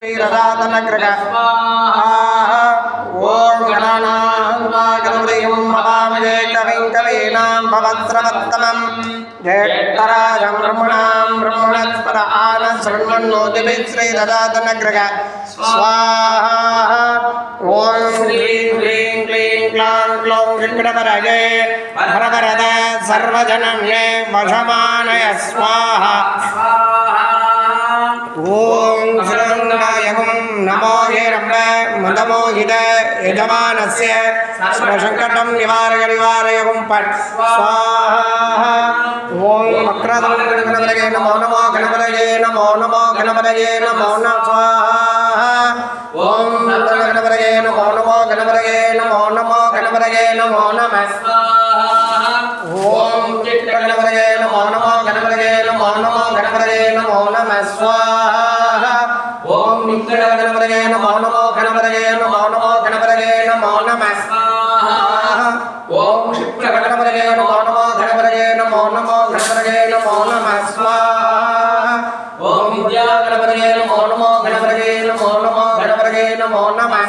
श्रीरदातनग्रह ओम गणानां भवामहे कविं कवीनां भवस्रवत्तमं ज्येष्ठराजं ब्रह्मणां ब्रह्मणस्पत आनशृण्वन्नोतिभिः श्रीरदातनग्रह स्वाहा ओम ह्रीं ह्रीं क्लीं क्लां क्लौं विघ्नवरये वरवरद सर्वजनन्ये वशमानय स्वाहा ओम शरणं नमो हिरण्य मदमोहित यजमानस्य सर्वसंकटं निवारयं पट् स्वाहा ओम वक्रतुण्डगणपतये नमो नमो गणपतये नमो नमो गणपतये नमो नमः स्वाहा ओम गणपतये नमो नमो गणपतये नमो नमो गणपतये नमो नमः स्वाहा ओम गणपतये नमो नमो गणपतये नमो नमो गणपतये नमो नमः स्वाहा ओम गणपतये नमो नमो गणपतये नमो नमो गणपतये नमो नमः स्वाहा ओम गणपतये नमो नमो गणपतये नमो नमो गणपतये नमो नमः स्वाहा ओम गणपतये नमो नमो गणपतये नमो नमो गणपतये नमो नमः